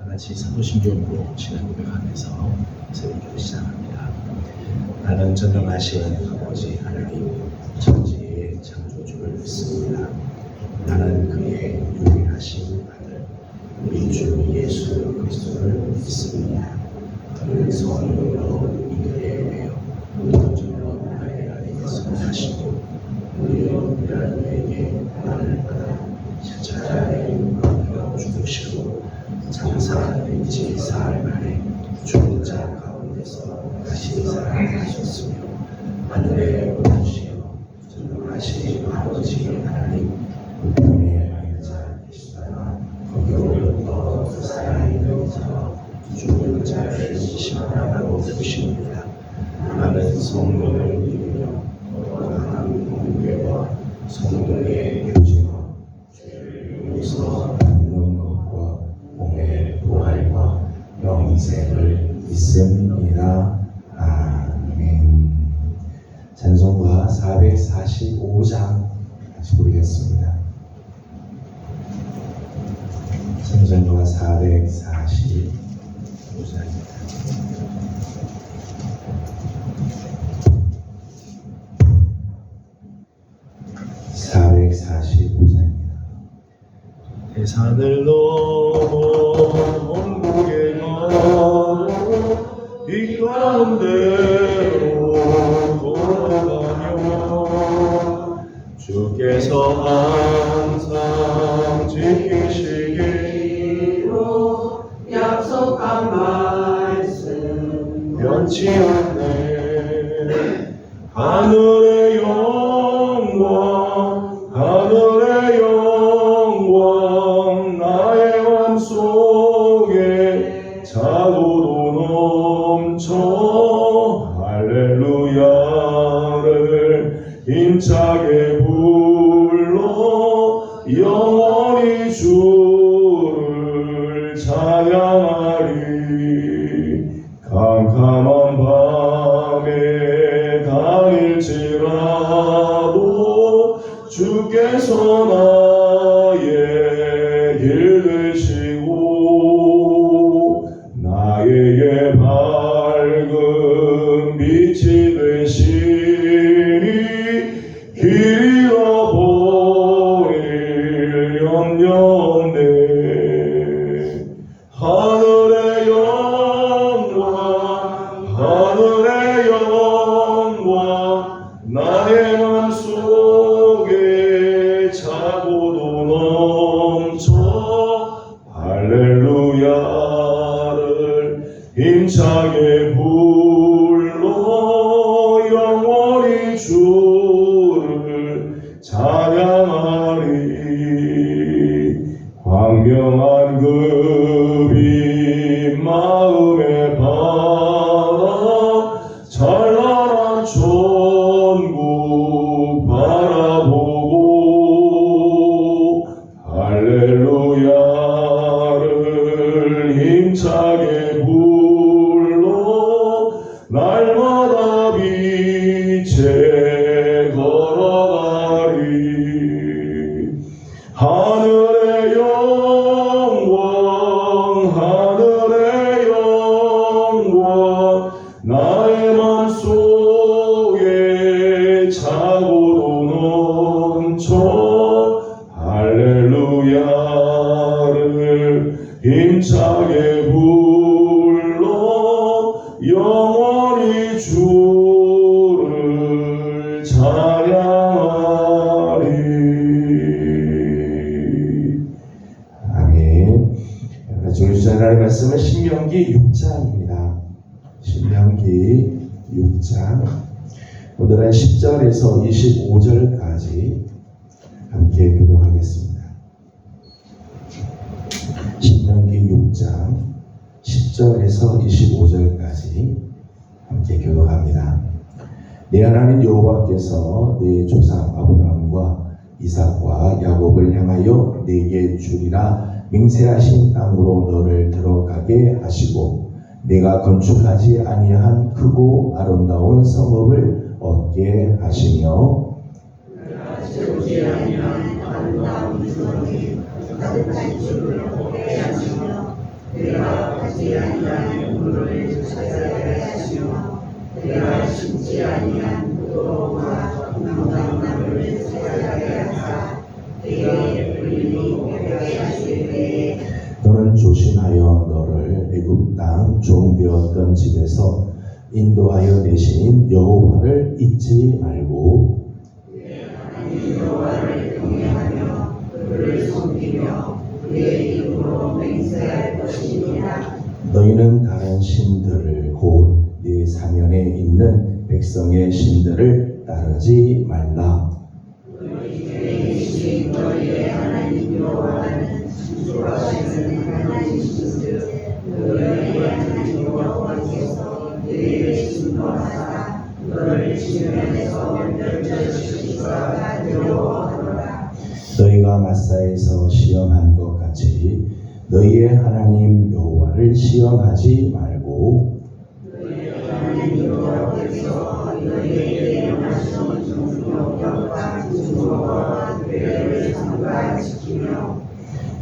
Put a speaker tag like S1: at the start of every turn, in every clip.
S1: 같이 사도신경으로 신앙 고백하면서 새벽기도 시작합니다. 나는 전능하신 아버지 하나님 천지의 창조주를 믿습니다. 나는 그의 유일하신 아들 우리 주 예수 그리스도를 믿습니다. 그는 성령으로 인격에 매여 우리처럼 나의 아래에서 사시고 우리의 하나님에게 나를 받아 십자가에 못 죽으시고 장사 일지 사흘 만에 죽은 자 가운데서 다시 살아나셨으며 하늘에 올라오시어 전능하신 아버지 하나님 우편에 앉아 계시다가 거기로부터 살아있는 자와 죽은 자를 심판하러 오시느니라. 나는 성령을 믿으며 거룩한 공회와 성도의 교제와 죄를 위해서 받는 것과 몸의 부활과 영생을 믿습니다. 아멘. 찬송가 445장 다시 부르겠습니다. 찬송가 445장입니다. 445장입니다.
S2: 대산을 넘어 원국에 가도 이 가운데로 걸어가며 주께서 항상 지키시기로
S3: 약속한 말씀
S2: 변치 않네. 하늘의 영광 하늘의 영광 나의 맘속에 자고도 넘쳐 할렐루야를 힘차게 불러 영원히 주를 찬양하리. 캄캄한 밤에 다닐지라도 주께서 나의 길 되시고 나에게 밝은 빛이 되시니 길 잃어버릴 염려 없네. 하늘의 영광 하늘의 영광 나의 맘속에 차고도 넘쳐 할렐루야를 힘차게 불러 영원히 주를 찬양하리. 광명한 그 빛 마음에 받아 찬란한 천국 바라보고 할렐루야를 힘차게 불러 날마다 빛에 걸어가리. 하늘의 영광 하늘의 영광 나의 맘속에 차고도 넘쳐 할렐루야를 힘차게 불러 영원히 주를 찬양하리.
S1: 아멘. 오늘 주신 하나님의 말씀은 신명기 6장입니다. 신명기 6장. 오늘은 10절에서 25절까지 함께 교독하겠습니다. 신명기 6장 10절에서 25절까지 함께 교독합니다. 네 하나님 여호와께서 네 조상 아브라함과 이삭과 야곱을 향하여 네게 주리라 맹세하신 땅으로 너를 들어가게 하시고 네가 건축하지 아니한 크고 아름다운 성읍을 얻게 하시며 너는 조심하여 너를 애굽 땅 종되었던 집에서 인도하여 내신 여호와를 잊지 말고 너희는 다른 신들을 곧 네 사면에 있는 백성의 신들을 따르지 말라. 너희가 마사에서 시험한 것 같이 너희의 하나님 여호와를 시험하지 말고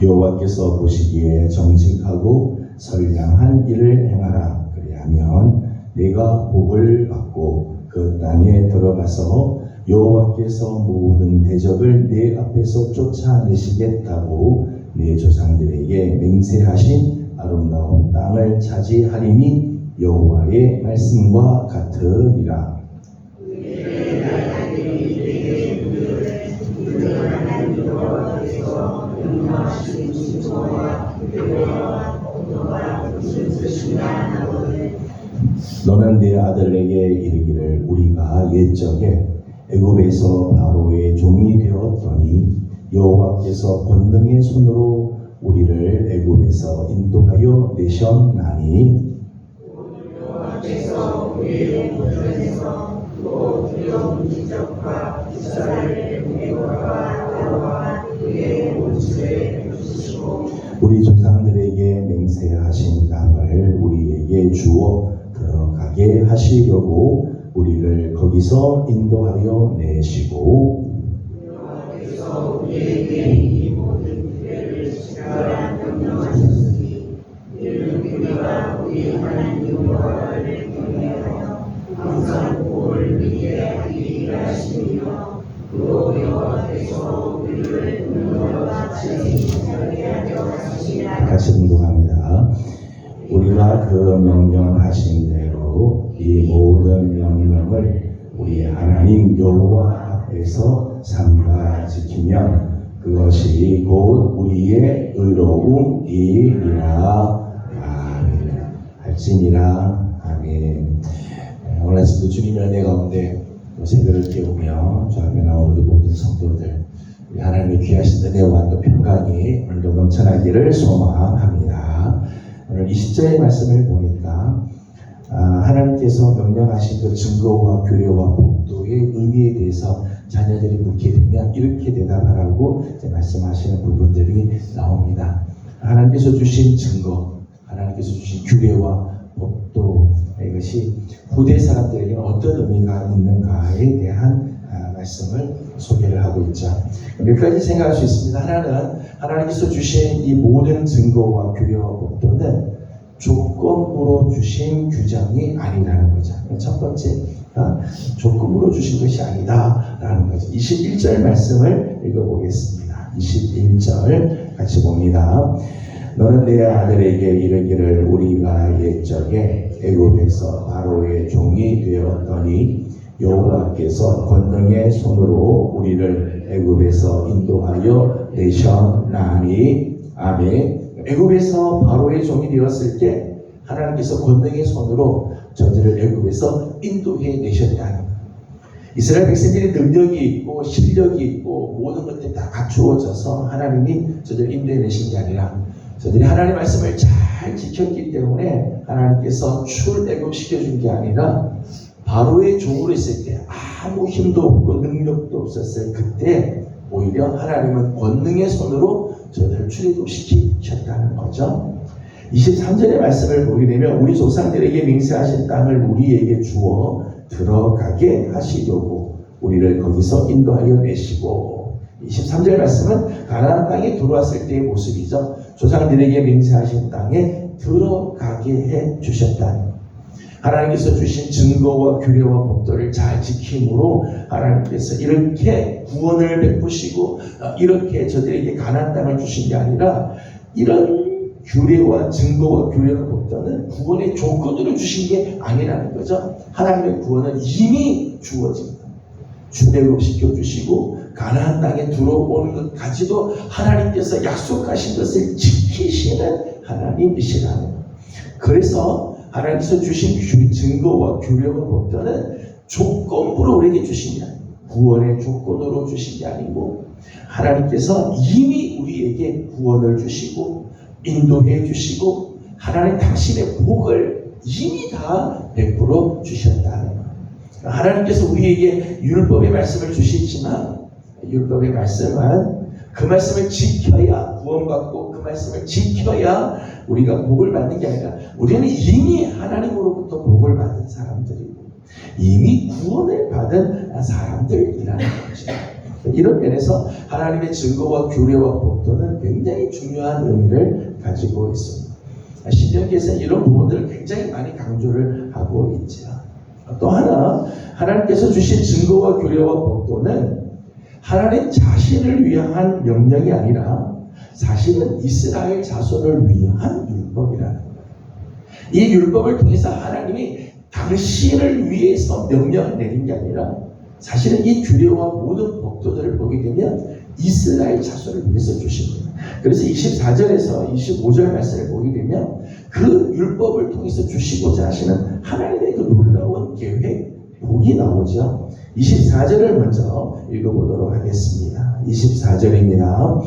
S1: 여호와께서 보시기에 정직하고 선량한 일을 행하라. 그리하면 네가 복을 받고 그 땅에 들어가서 여호와께서 모든 대적을 네 앞에서 쫓아내시겠다고 네 조상들에게 맹세하신 아름다운 땅을 차지하리니 여호와의 말씀과 같으리라. 너는 네 아들에게 이르기를 우리가 옛적에 애굽에서 바로의 종이 되었더니 여호와께서 권능의 손으로 우리를 애굽에서 인도하여 내셨나니 여호와께서 우리의 보존에서 또 두려운 기적과 기사를 애굽과 바로와 그의 온 집에 주시고 우리 조상들에게 맹세하신 땅을 우리에게 주어 들어가게 하시려고 우리를 거기서 인도하여 내시고 여호와께서 우리에게 이 모든 기회를 지켜라 명령하셨으니 이는 우리가 우리 하나님 여호와를 경외하여 항상 복을 믿게 하기 위하시며 또 여호와께서 우리를 능력과 같이 하게 하려 하시니라. 같이 운동합니다. 우리가 그 명령하신 대로 이 모든 명령을 우리 하나님 여호와 앞에서 삼가 지키면 그것이 곧 우리의 의로움이니라. 아멘. 할지니라. 아멘. 오늘 아침도 주님의 은혜 가운데 새벽을 깨우며 저 앞에 나오는 모든 성도들 하나님의 귀하신 은혜와 또 평강이 오늘도 넘쳐나기를 소망합니다. 오늘 20절의 말씀을 보니까 하나님께서 명령하신 그 증거와 교례와 복도의 의미에 대해서 자녀들이 묻게 되면 이렇게 대답하라고 말씀하시는 부분들이 나옵니다. 하나님께서 주신 증거, 하나님께서 주신 규례와 법도 이것이 후대 사람들에게는 어떤 의미가 있는가에 대한 말씀을 소개를 하고 있죠. 몇 가지 생각할 수 있습니다. 하나는 하나님께서 주신 이 모든 증거와 규례와 법도는 조건으로 주신 규정이 아니라는 거죠. 첫 번째, 조건으로 주신 것이 아니다라는 거죠. 21절 말씀을 읽어보겠습니다. 21절 같이 봅니다. 너는 내 아들에게 이르기를 우리가 옛적에 애굽에서 바로의 종이 되었더니 여호와께서 권능의 손으로 우리를 애굽에서 인도하여 내셨나니. 아멘. 애굽에서 바로의 종이 되었을 때 하나님께서 권능의 손으로 저들을 애굽에서 인도해 내셨다는 거예요. 이스라엘 백성들이 능력이 있고 실력이 있고 모든 것들이 다 갖추어져서 하나님이 저들을 인도해 내신 게 아니라 저들이 하나님의 말씀을 잘 지켰기 때문에 하나님께서 출애굽시켜준 게 아니라 바로의 종으로 있을 때 아무 힘도 없고 능력도 없었어요. 그때 오히려 하나님은 권능의 손으로 저들을 출애굽시키셨다는 거죠. 23절의 말씀을 보게 되면 우리 조상들에게 맹세하신 땅을 우리에게 주어 들어가게 하시려고 우리를 거기서 인도하여 내시고 23절 말씀은 가나안 땅에 들어왔을 때의 모습이죠. 조상들에게 맹세하신 땅에 들어가게 해 주셨다. 하나님께서 주신 증거와 규례와 법도를 잘 지킴으로 하나님께서 이렇게 구원을 베푸시고 이렇게 저들에게 가나안 땅을 주신 게 아니라 이런 규례와 증거와 규례와 법도는 구원의 조건으로 주신 게 아니라는 거죠. 하나님의 구원은 이미 주어집니다. 출애굽시켜 주시고 가나안 땅에 들어오는 것까지도 하나님께서 약속하신 것을 지키시는 하나님이시라는 거예요. 그래서 하나님께서 주신 증거와 규례와 법도는 조건부로 우리에게 주신 게 아니고 구원의 조건으로 주신 게 아니고 하나님께서 이미 우리에게 구원을 주시고 인도해 주시고 하나님 당신의 복을 이미 다 베풀어 주셨다는 거예요. 하나님께서 우리에게 율법의 말씀을 주시지만 율법의 말씀은 그 말씀을 지켜야 구원받고 그 말씀을 지켜야 우리가 복을 받는 게 아니라 우리는 이미 하나님으로부터 복을 받은 사람들이고 이미 구원을 받은 사람들이라는 거죠. 이런 면에서 하나님의 증거와 규례와 법도는 굉장히 중요한 의미를 가지고 있습니다. 신명기에서는 이런 부분들을 굉장히 많이 강조를 하고 있죠. 또 하나 하나님께서 주신 증거와 규례와 법도는 하나님 자신을 위한 명령이 아니라 사실은 이스라엘 자손을 위한 율법이라는 거예요. 이 율법을 통해서 하나님이 당신을 위해서 명령을 내린 게 아니라 사실은 이 규례와 모든 법도들을 보게 되면 이스라엘 자손을 위해서 주신 거예요. 그래서 24절에서 25절 말씀을 보게 되면 그 율법을 통해서 주시고자 하시는 하나님의 그 놀라운 계획, 복이 나오죠. 24절을 먼저 읽어보도록 하겠습니다. 24절입니다.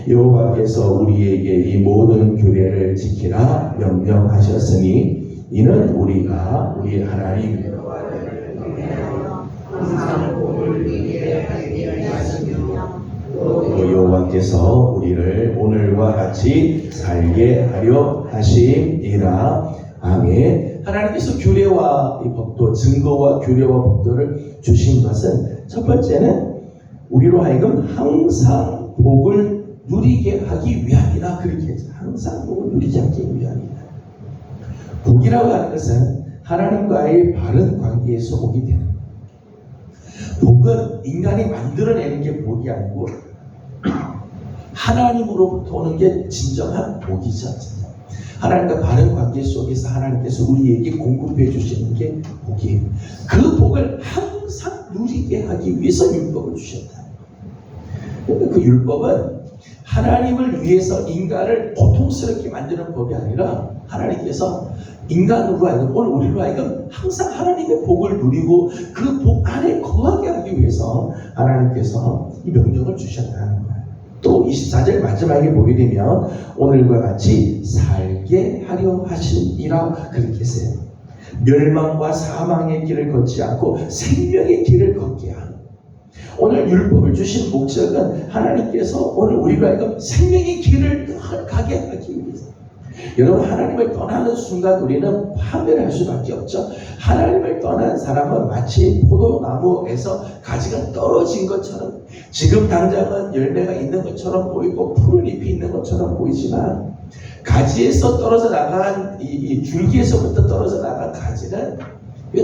S1: 여호와께서 우리에게 이 모든 규례를 지키라 명령하셨으니 이는 우리가 우리 하나님 여호와께서 우리를 오늘과 같이 살게 하려 하심이라. 아멘. 하나님께서 규례와 이 법도, 증거와 규례와 법도를 주신 것은 첫 번째는 우리로 하여금 항상 복을 누리게 하기 위함이다. 그렇게 했죠. 항상 복을 누리지 않기 위함이다. 복이라고 하는 것은 하나님과의 바른 관계에서 오게 되는 거예요. 복은 인간이 만들어내는 게 복이 아니고 하나님으로부터 오는 게 진정한 복이죠. 하나님과 바른 관계 속에서 하나님께서 우리에게 공급해 주시는 게 복이에요. 그 복을 항상 누리게 하기 위해서 율법을 주셨다. 그 율법은 하나님을 위해서 인간을 고통스럽게 만드는 법이 아니라 하나님께서 인간으로 하여금 오늘 우리로 하여금 항상 하나님의 복을 누리고 그 복 안에 거하게 하기 위해서 하나님께서 이 명령을 주셨다는 거예요. 또 24절 마지막에 보게 되면 오늘과 같이 살게 하려 하시니라 그렇게 했어요. 멸망과 사망의 길을 걷지 않고 생명의 길을 걷게 하는. 오늘 율법을 주신 목적은 하나님께서 오늘 우리로 하여금 생명의 길을 가게 하기 위해서. 여러분, 하나님을 떠나는 순간 우리는 파멸할 수밖에 없죠. 하나님을 떠난 사람은 마치 포도나무에서 가지가 떨어진 것처럼 지금 당장은 열매가 있는 것처럼 보이고 푸른 잎이 있는 것처럼 보이지만 가지에서 떨어져 나간 이 줄기에서부터 떨어져 나간 가지는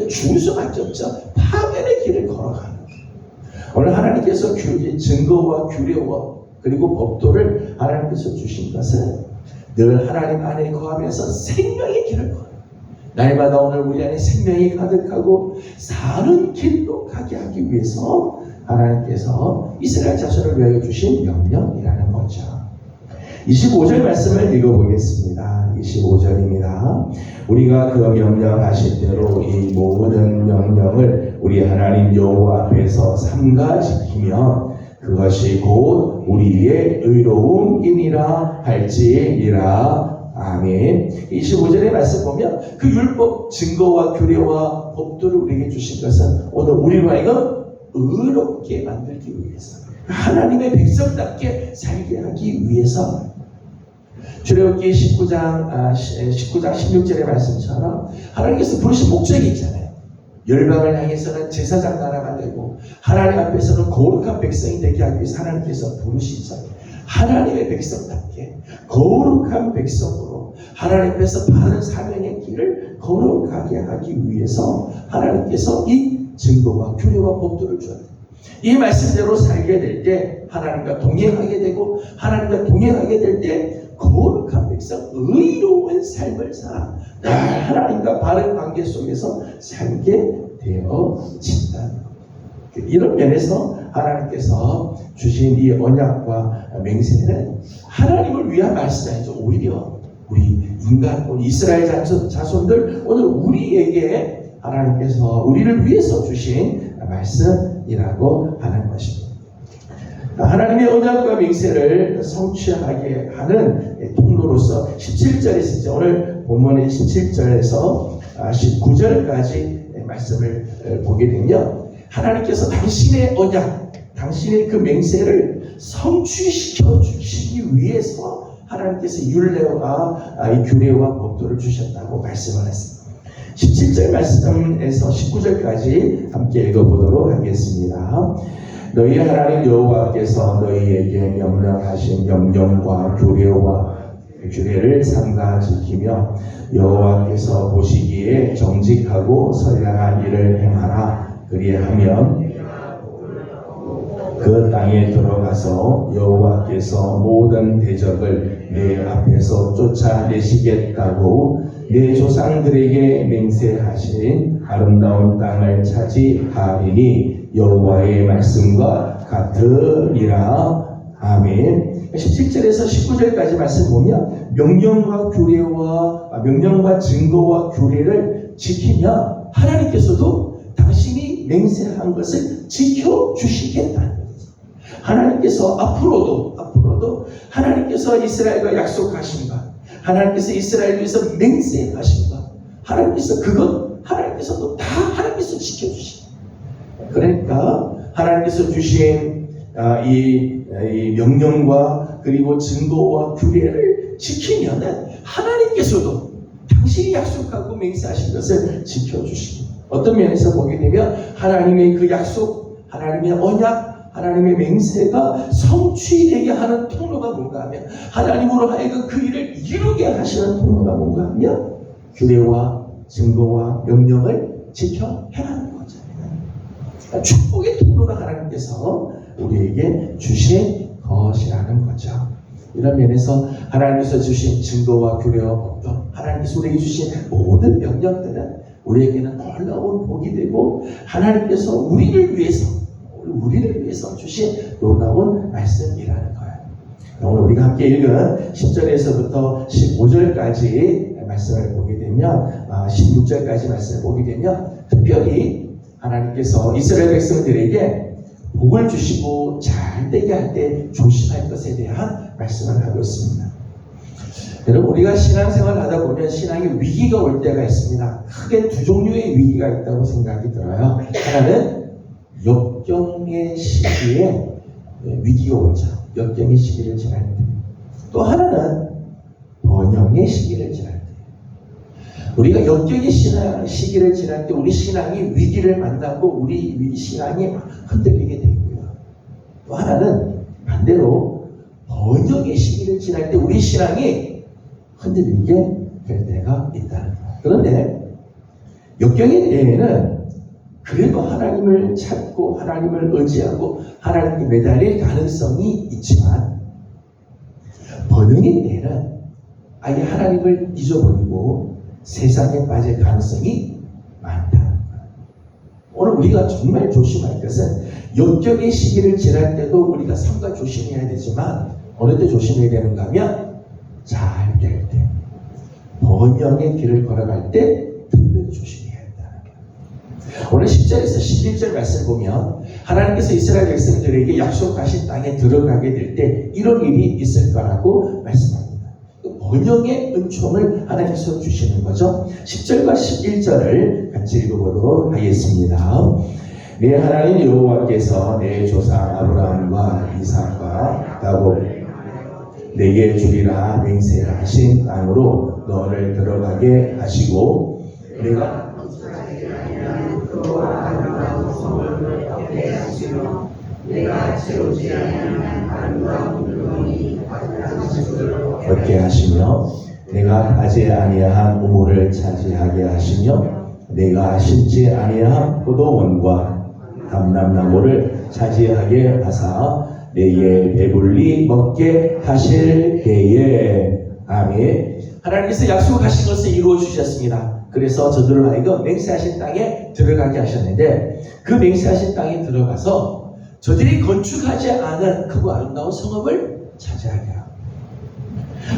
S1: 죽을 수밖에 없죠. 파멸의 길을 걸어가는 거예요. 오늘 하나님께서 증거와 규례와 그리고 법도를 하나님께서 주신 것은 늘 하나님 안에 거하면서 생명의 길을 걸어요. 날마다 오늘 우리 안에 생명이 가득하고 사는 길로 가게 하기 위해서 하나님께서 이스라엘 자손을 위하여 주신 명령이라는 거죠. 25절 말씀을 읽어보겠습니다. 25절입니다. 우리가 그 명령하신 대로 이 모든 명령을 우리 하나님 여호와 앞에서 삼가 지키면 그것이 곧 우리의 의로움이니라 할지니라. 아멘. 25절의 말씀 보면 그 율법 증거와 규례와 법도를 우리에게 주신 것은 오늘 우리로 하여금 의롭게 만들기 위해서 하나님의 백성답게 살게 하기 위해서 출애굽기 19장 16절의 말씀처럼 하나님께서 부르신 목적이 있잖아요. 열방을 향해서는 제사장 나라가 되고 하나님 앞에서는 거룩한 백성이 되게 하기 위해서 하나님께서 부르시죠. 하나님의 백성답게 거룩한 백성으로 하나님 앞에서 바른 사명의 길을 거룩하게 하기 위해서 하나님께서 이 증거와 규례와 법도를 주어요. 이 말씀대로 살게 될 때 하나님과 동행하게 되고 하나님과 동행하게 될 때 거룩한 백성, 의로운 삶을 살아 하나님과 바른 관계 속에서 살게 되어진다. 이런 면에서 하나님께서 주신 이 언약과 맹세는 하나님을 위한 말씀이 아니죠. 오히려 우리 인간, 우리 이스라엘 자손들 오늘 우리에게 하나님께서 우리를 위해서 주신 말씀이라고 하는 것입니다. 하나님의 언약과 맹세를 성취하게 하는 통로로서 17절에서 오늘 본문의 17절에서 19절까지 말씀을 보게 되면 하나님께서 당신의 언약, 당신의 그 맹세를 성취시켜 주시기 위해서 하나님께서 율례와 이 규례와 법도를 주셨다고 말씀을 했습니다. 17절 말씀에서 19절까지 함께 읽어보도록 하겠습니다. 너희 하나님 여호와께서 너희에게 명령하신 명령과 규례를 삼가 지키며 여호와께서 보시기에 정직하고 선량한 일을 행하라. 그리하면 그 땅에 들어가서 여호와께서 모든 대적을 내 앞에서 쫓아내시겠다고 내 조상들에게 맹세하신 아름다운 땅을 차지하리니 여호와의 말씀과 같으리라. 아멘. 17절에서 19절까지 말씀 보면 명령과 증거와 규례를 지키면 하나님께서도 당신이 맹세한 것을 지켜주시겠다는 거죠. 하나님께서 앞으로도 하나님께서 이스라엘과 약속하신 것, 하나님께서 이스라엘을 위해서 맹세하신 것, 하나님께서도 다 하나님께서 지켜주시고, 그러니까 하나님께서 주신 이 명령과 그리고 증거와 규례를 지키면은 하나님께서도 당신이 약속하고 맹세하신 것을 지켜주시고, 어떤 면에서 보게 되면 하나님의 그 약속, 하나님의 언약, 하나님의 맹세가 성취되게 하는 통로가 뭔가 하면, 하나님으로 하여금 그 일을 이루게 하시는 통로가 뭔가 하면 규례와 증거와 명령을 지켜 행하는 거죠. 축복의 통로가 하나님께서 우리에게 주신 것이라는 거죠. 이런 면에서 하나님께서 주신 증거와 규례와 법도, 하나님께서 우리에게 주신 모든 명령들은 우리에게는 놀라운 복이 되고 하나님께서 우리를 위해서 주신 놀라운 말씀이라는 거예요. 오늘 우리가 함께 읽은 10절에서부터 15절까지 말씀을 보게 되면 16절까지 말씀을 보게 되면 특별히 하나님께서 이스라엘 백성들에게 복을 주시고 잘 되게 할 때 조심할 것에 대한 말씀을 하고 있습니다. 여러분, 우리가 신앙생활을 하다 보면 신앙의 위기가 올 때가 있습니다. 크게 두 종류의 위기가 있다고 생각이 들어요. 하나는 역경의 시기에 위기가 오죠. 역경의 시기를 지날 때. 또 하나는 번영의 시기를 지날 때. 우리가 역경의 시기를 지날 때 우리 신앙이 위기를 만나고 우리 신앙이 흔들리게 되고요. 또 하나는 반대로 번영의 시기를 지날 때 우리 신앙이 흔들리게 될 때가 있다는 거예요. 그런데 역경의 때에는 그래도 하나님을 찾고 하나님을 의지하고 하나님께 매달릴 가능성이 있지만, 번영의 때에는 아예 하나님을 잊어버리고 세상에 빠질 가능성이 많다는 거예요. 오늘 우리가 정말 조심할 것은 역경의 시기를 지날 때도 우리가 삼가 조심해야 되지만, 어느 때 조심해야 되는가 하면 잘 될 때, 번영의 길을 걸어갈 때 특별히 조심해야 한다는 거예요. 오늘 10절에서 11절 말씀을 보면 하나님께서 이스라엘 백성들에게 약속하신 땅에 들어가게 될 때 이런 일이 있을 거라고 말씀합니다. 번영의 은총을 하나님께서 주시는 거죠. 10절과 11절을 같이 읽어보도록 하겠습니다. 내 하나님 여호와께서 내 조상 아브라함과 이삭과 야곱 내게 주리라 맹세하신 땅으로 너를 들어가게 하시고 내가
S3: 여호와 아름다운 성을 얻게 하시며 내가 채우지 아니하는 아름다운 물건이
S1: 얻게 하시며 내가 파지 아니한 우물을 차지하게 하시며 내가 심지 아니한 포도원과 감람나무를 차지하게 하사 내게 배불리 먹게 하실 때에. 아멘. 하나님께서 약속하신 것을 이루어 주셨습니다. 그래서 저들을 하여금 맹세하신 땅에 들어가게 하셨는데, 그 맹세하신 땅에 들어가서 저들이 건축하지 않은 크고 아름다운 성읍을 차지하게 하고,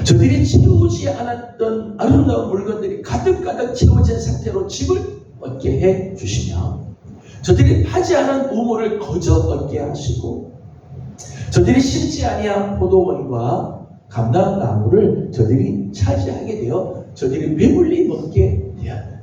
S1: 저들이 채우지 않았던 아름다운 물건들이 가득가득 채워진 상태로 집을 얻게 해 주시며, 저들이 파지 않은 우물을 거저 얻게 하시고, 저들이 심지 아니한 포도원과 감람나무를 저들이 차지하게 되어 저들이 배불리 먹게 되었다.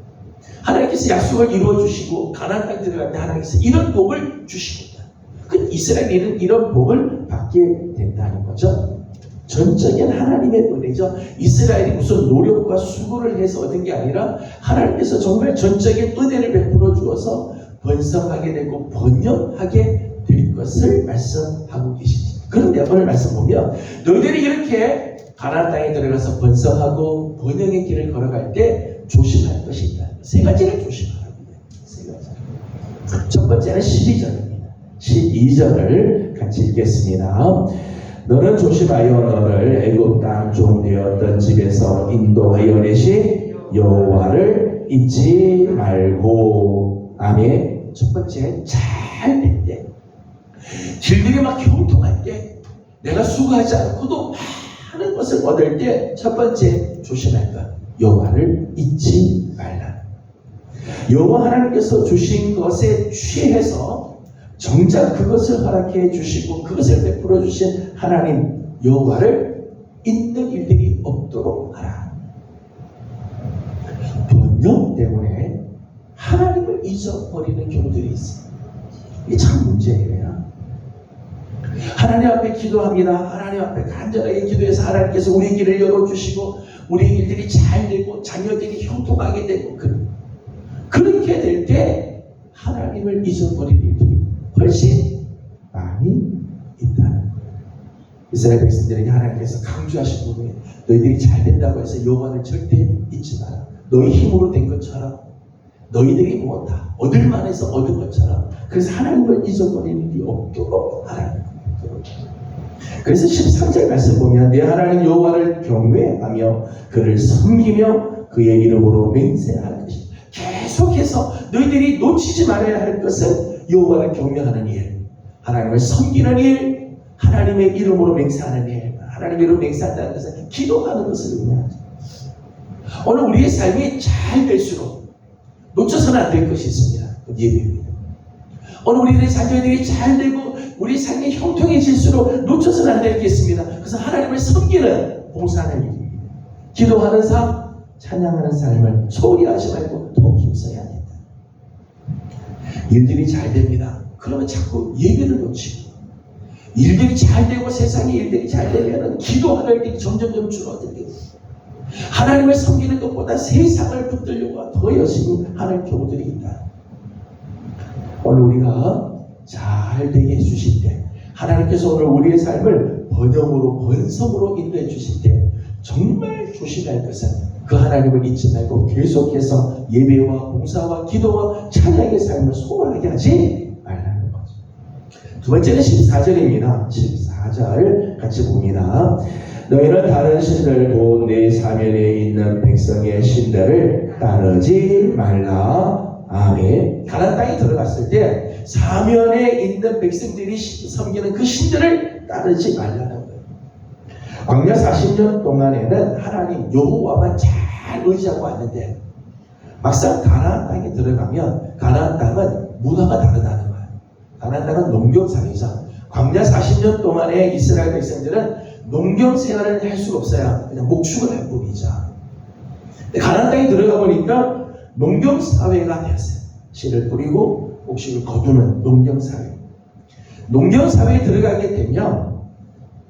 S1: 하나님께서 약속을 이루어 주시고 가나안 땅에 들어갈 때 하나님께서 이런 복을 주시겠다. 그 이스라엘은 이런 복을 받게 된다는 거죠. 전적인 하나님의 은혜죠. 이스라엘이 무슨 노력과 수고를 해서 얻은 게 아니라 하나님께서 정말 전적인 은혜를 베풀어 주어서 번성하게 되고 번영하게 될 것을 말씀하고 계시죠. 그런데 오늘 말씀 보면 너희들이 이렇게 가나안 땅에 들어가서 번성하고 번영의 길을 걸어갈 때 조심할 것이 있다. 세 가지를 조심하라고 해요. 세 가지. 첫 번째는 12절입니다. 12절을 같이 읽겠습니다. 너는 조심하여 너를 애굽 땅 종 되었던 집에서 인도하여 내신 여호와를 잊지 말고. 아멘. 첫 번째, 잘 될 때, 길들이 막 형통할 때, 내가 수고하지 않고도 많은 것을 얻을 때 첫 번째 조심할 것, 여호와를 잊지 말라. 여호와 하나님께서 주신 것에 취해서 정작 그것을 허락해 주시고 그것을 베풀어 주신 하나님 여호와를 잊는 일들이 없도록 하라. 번영 때문에 하나님을 잊어버리는 경우들이 있습니다. 이게 참 문제예요. 하나님 앞에 기도합니다. 하나님 앞에 간절하게 기도해서 하나님께서 우리 길을 열어주시고 우리 일들이 잘 되고 자녀들이 형통하게 되고 그렇게 될 때 하나님을 잊어버리는 일들이 훨씬 많이 있다는 거예요. 이스라엘 백성들에게 하나님께서 강조하신 부분이 너희들이 잘 된다고 해서 여호와를 절대 잊지 마라. 너희 힘으로 된 것처럼 너희들이 뭐 다 얻을 만해서 얻은 것처럼 그래서 하나님을 잊어버리는 일이 없도록 하라는 거예요. 그래서 13절 말씀 보면 내 하나님 여호와를 경외하며 그를 섬기며 그의 이름으로 맹세할 것이다. 계속해서 너희들이 놓치지 말아야 할 것은 여호와를 경외하는 일, 하나님을 섬기는 일, 하나님의 이름으로 맹세하는 일. 하나님의 이름으로 맹세한다는 것은 기도하는 것을 의미하죠. 오늘 우리의 삶이 잘 될수록 놓쳐서는 안 될 것이 있습니다. 예배입니다. 오늘 우리들의 자녀들이 잘 되고 우리 삶이 형통해질수록 놓쳐서는 안 될 게 있습니다. 그래서 하나님을 섬기는 봉사하는 일입니다. 기도하는 삶, 찬양하는 삶을 소홀히 하지 말고 더 힘써야 된다. 일들이 잘 됩니다. 그러면 자꾸 예배를 놓치고 일들이 잘 되고 세상의 일들이 잘 되면 기도하는 일이 점점점 줄어들게 됩니다. 하나님을 섬기는 것보다 세상을 붙들려고 더 열심히 하는 경우들이 있다. 오늘 우리가 잘 되게 해주실 때 하나님께서 오늘 우리의 삶을 번영으로 번성으로 인도해 주실 때 정말 조심할 것은 그 하나님을 잊지 말고 계속해서 예배와 봉사와 기도와 찬양의 삶을 소홀하게 하지 말라는 거죠. 두 번째는 14절입니다. 14절 같이 봅니다. 너희는 다른 신들 곧 내 사면에 있는 백성의 신들을 따르지 말라. 아멘. 가나안 땅에 들어갔을 때 사면에 있는 백성들이 섬기는 그 신들을 따르지 말라는 거예요. 광야 40년 동안에는 하나님 여호와만 잘 의지하고 왔는데 막상 가나안 땅에 들어가면 가나안 땅은 문화가 다르다는 거예요. 가나안 땅은 농경사회죠. 광야 40년 동안에 이스라엘 백성들은 농경 생활을 할 수가 없어요. 그냥 목축을 할 뿐이죠. 가나안 땅에 들어가 보니까 농경사회가 되었어요. 씨를 뿌리고 곡식을 거두는 농경사회. 농경사회에 들어가게 되면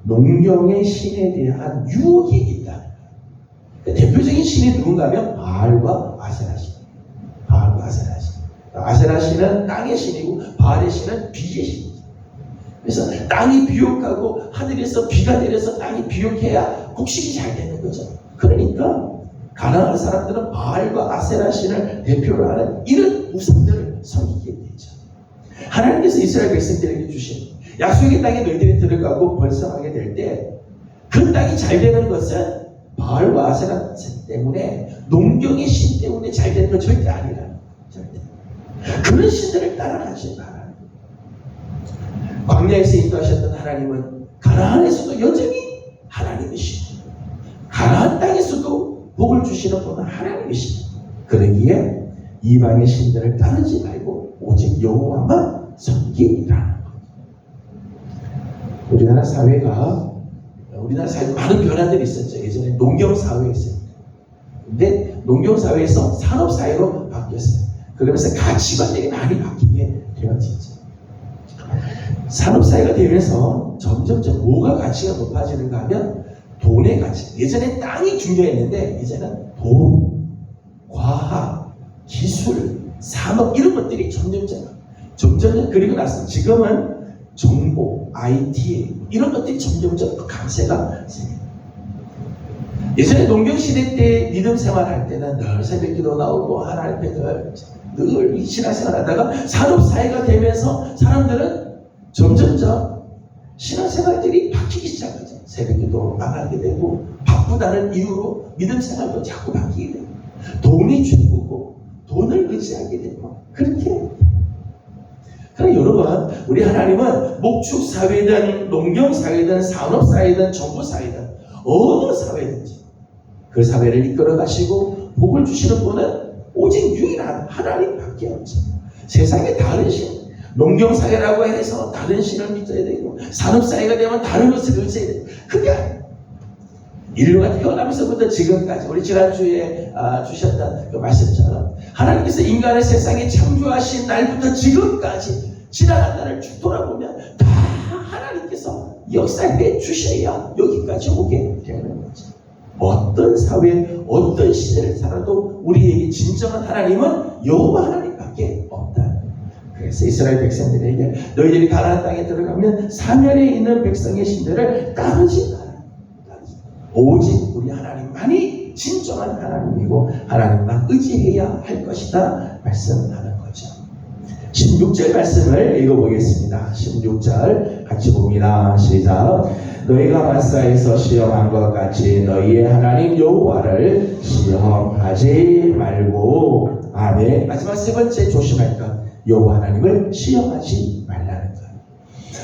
S1: 농경의 신에 대한 유혹이 있다. 대표적인 신이 누군가 하면 바알과 아세라 신. 바알과 아세라 신. 아세라 신은 땅의 신이고 바알의 신은 비의 신이죠. 그래서 땅이 비옥하고 하늘에서 비가 내려서 땅이 비옥해야 곡식이 잘 되는 거죠. 그러니까 가나안 사람들은 바알과 아세라 신을 대표로 하는 이런 우상들을 섬기게 되죠. 하나님께서 이스라엘 백성들에게 주신 약속의 땅에 너희들이 들어가고 번성하게 될 때 그 땅이 잘 되는 것은 바알과 아세라 때문에, 농경의 신 때문에 잘 되는 건 절대 아니라, 절대. 그런 신들을 따라가지 마라. 광야에서 인도하셨던 하나님은 가나안에서도 여전히 하나님이시고, 가나안 땅에서도 복을 주시는 분은 하나님이시고, 그러기에 이방의 신들을 따르지 말고 오직 여호와만 섬기라는 것. 우리나라 사회에 많은 변화들이 있었죠. 예전에 농경사회였어요. 근데 농경사회에서 산업사회로 바뀌었어요. 그러면서 가치관들이 많이 바뀌게 되었죠. 산업사회가 되면서 점점점 뭐가 가치가 높아지는가 하면 돈의 가치. 예전에 땅이 중요했는데 이제는 돈, 과학, 기술, 산업 이런 것들이 점점점 그리고 나서 지금은 정보, IT 이런 것들이 점점점 강세가 생깁니다. 예전에 농경시대 때 믿음 생활할 때는 늘 새벽기도 나오고 하나님 앞에 늘 신앙생활 하다가 산업사회가 되면서 사람들은 점점점 신앙생활들이 바뀌기 시작하죠. 새벽기도 안 하게 되고 바쁘다는 이유로 믿음 생활도 자꾸 바뀌게 되고 돈이 최고고 돈을 의지하게 되고 그렇게. 그럼 여러분, 우리 하나님은 목축사회든 농경사회든 산업사회든 정부사회든 어느 사회든지 그 사회를 이끌어 가시고 복을 주시는 분은 오직 유일한 하나님밖에 없죠. 세상에 다른 신, 농경사회라고 해서 다른 신을 믿어야 되고 산업사회가 되면 다른 것을 의지해야 되고 그게 아니에요. 인류가 태어나면서부터 지금까지 우리 지난주에 주셨던 그 말씀처럼 하나님께서 인간을 세상에 창조하신 날부터 지금까지 지나간 날을 쭉 돌아보면 다 하나님께서 역사해 주셔야 여기까지 오게 되는 거죠. 어떤 사회, 어떤 시대를 살아도 우리에게 진정한 하나님은 여호와 하나님밖에 없다. 그래서 이스라엘 백성들에게 너희들이 가나안 땅에 들어가면 사면에 있는 백성의 신들을 따르지 마라. 오직 우리 하나님만이 진정한 하나님이고 하나님만 의지해야 할 것이다 말씀하는 거죠. 16절 말씀을 읽어보겠습니다. 16절 같이 봅니다. 시작. 너희가 마사에서 시험한 것 같이 너희의 하나님 여호와를 시험하지 말고. 아멘. 마지막 세 번째 조심할 것, 여호와 하나님을 시험하지 말라는 것.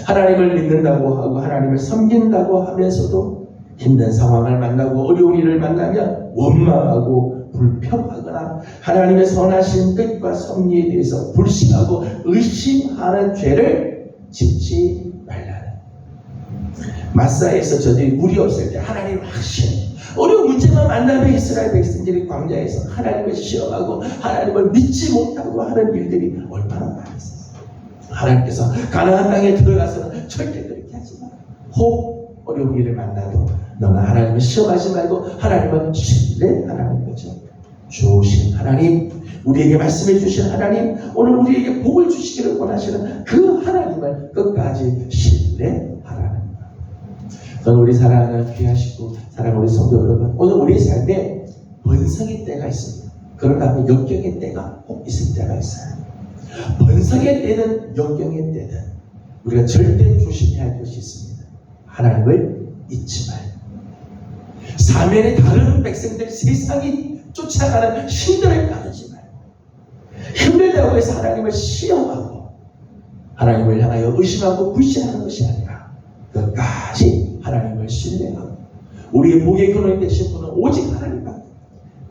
S1: 하나님을 믿는다고 하고 하나님을 섬긴다고 하면서도 힘든 상황을 만나고 어려운 일을 만나면 원망하고 불평하거나 하나님의 선하신 뜻과 섭리에 대해서 불신하고 의심하는 죄를 짓지 말라는. 마사에서 저들이 물이 없을 때 하나님을 확신, 어려운 문제만 만나면 이스라엘 백성들이 광야에서 하나님을 시험하고 하나님을 믿지 못하고 하는 일들이 얼마나 많았어요. 하나님께서 가나안 땅에 들어가서는 절대 그렇게 하지 마라. 혹 어려운 일을 만나도 너는 하나님을 시험하지 말고 하나님은 신뢰하라는 거죠. 주신 하나님, 우리에게 말씀해 주신 하나님, 오늘 우리에게 복을 주시기를 원하시는 그 하나님을 끝까지 신뢰하라는 거예요. 저는 우리 사랑하는 귀하시고 사랑하는 우리 성도 여러분, 오늘 우리의 삶에 번성의 때가 있습니다. 그런가 하면 역경의 때가 꼭 있을 때가 있어요. 번성의 때든 역경의 때든 우리가 절대 조심해야 할 것이 있습니다. 하나님을 잊지 말고 사면의 다른 백성들, 세상이 쫓아가는 신들을 따르지 말고 힘들다고 해서 하나님을 시험하고 하나님을 향하여 의심하고 불신하는 것이 아니라 끝까지 하나님을 신뢰하고 우리의 복의 근원이 되신 분은 오직 하나님밖에.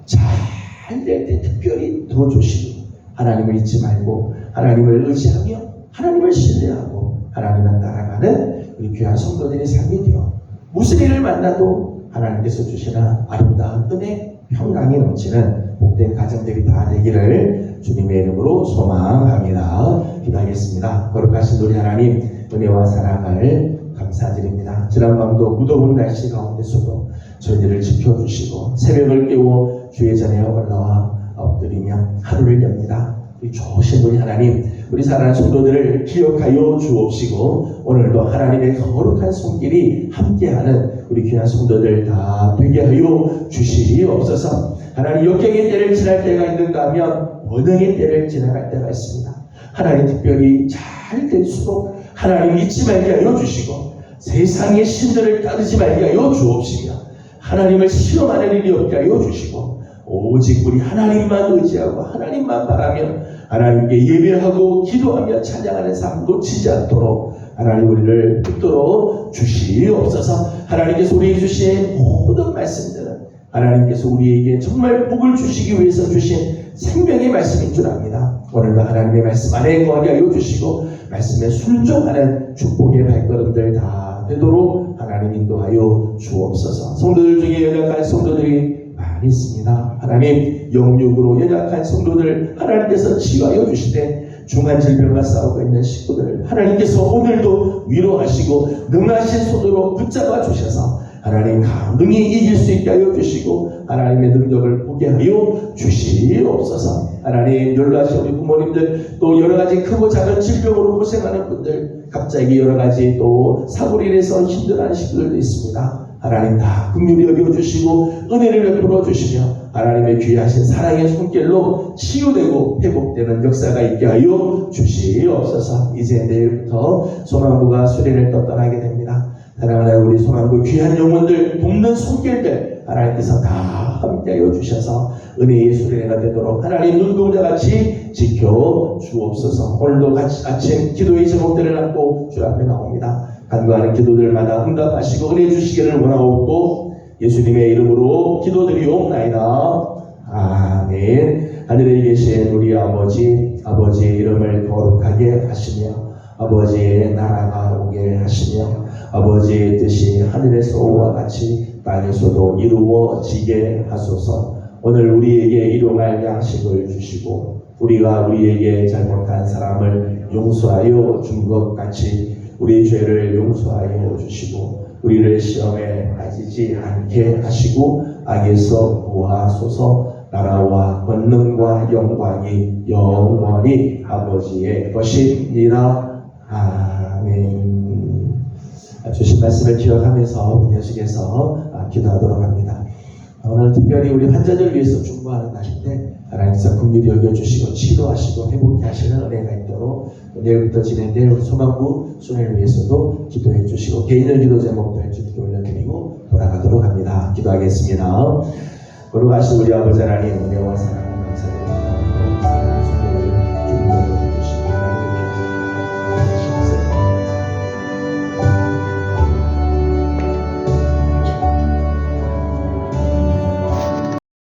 S1: 잘 될 때 특별히 더 조심히 하나님을 잊지 말고 하나님을 의지하며 하나님을 신뢰하고 하나님을 따라가는 우리 귀한 성도들의 삶이 되어 무슨 일을 만나도 하나님께서 주시는 아름다운 은혜, 평강이 넘치는 복된 가정들이 다 되기를 주님의 이름으로 소망합니다. 기도하겠습니다. 거룩하신 우리 하나님, 은혜와 사랑을 감사드립니다. 지난밤도 무더운 날씨 가운데서도 저희들을 지켜주시고 새벽을 깨워 주의 전에 올라와 엎드리며 하루를 엽니다. 우리 좋으신 우리 하나님, 우리 사랑하는 성도들을 기억하여 주옵시고 오늘도 하나님의 거룩한 손길이 함께하는 우리 귀한 성도들 다 되게 하여 주시옵소서. 하나님, 역경의 때를 지날 때가 있는가 하면 원형의 때를 지나갈 때가 있습니다. 하나님, 특별히 잘 될수록 하나님 잊지 말게 하여 주시고 세상의 신들을 따르지 말게 하여 주옵시며 하나님을 실험하는 일이 없게 하여 주시고 오직 우리 하나님만 의지하고 하나님만 바라며 하나님께 예배하고 기도하며 찬양하는 삶 놓치지 않도록 하나님 우리를 붙들어 주시옵소서. 하나님께서 우리에게 주신 모든 말씀들은 하나님께서 우리에게 정말 복을 주시기 위해서 주신 생명의 말씀인 줄 압니다. 오늘도 하나님의 말씀 안에 거하게 하여 주시고 말씀에 순종하는 축복의 발걸음들 다 되도록 하나님 인도하여 주옵소서. 성도들 중에 연약한 성도들이 많이 있습니다. 하나님, 영육으로 연약한 성도들 하나님께서 치유하여 주시되 중한 질병과 싸우고 있는 식구들 하나님께서 오늘도 위로하시고 능하신 손으로 붙잡아 주셔서 하나님 강능히 이길 수 있게 하여 주시고 하나님의 능력을 보게 하여 주시옵소서. 하나님, 연로하신 우리 부모님들 또 여러가지 크고 작은 질병으로 고생하는 분들 갑자기 여러가지 또 사고로 인해서 힘들어하는 식구들도 있습니다. 하나님 다 긍휼히 여겨주시고 은혜를 베풀어 주시며 하나님의 귀하신 사랑의 손길로 치유되고 회복되는 역사가 있게 하여 주시옵소서. 이제 내일부터 소망부가 수련을 떠나게 됩니다. 사랑하는 우리 소망부 귀한 영혼들 돕는 손길들 하나님께서 다 함께하여 주셔서 은혜의 수련회가 되도록 하나님 눈동자같이 지켜 주옵소서. 오늘도 아침 기도의 제목들을 안고 주 앞에 나옵니다. 간구하는 기도들마다 응답하시고 은혜 주시기를 원하옵고 예수님의 이름으로 기도드리옵나이다. 아멘. 하늘에 계신 우리 아버지의 이름을 거룩하게 하시며 아버지의 나라가 오게 하시며 아버지의 뜻이 하늘에서와 같이 땅에서도 이루어지게 하소서. 오늘 우리에게 일용할 양식을 주시고 우리가 우리에게 잘못한 사람을 용서하여 준 것 같이 우리 죄를 용서하여 주시고 우리를 시험에 빠지지 않게 하시고 악에서 구하소서. 나라와 권능과 영광이 영원히 아버지의 것입니다. 아멘. 주신 말씀을 기억하면서 계속해서 기도하도록 합니다. 오늘 특별히 우리 환자들 위해서 중보하는 날인데 하나님께서 긍휼히 여겨주시고 치료하시고 회복케 하시는 은혜가 있도록 내일부터 진행될 우리 소망부 수련을 위해서도 기도해 주시고 개인의 기도 제목들 주께 올려드리고 돌아가도록 합니다. 기도하겠습니다. 거룩하신 우리 아버지 하나님, 은혜와 사랑을 감사드립니다.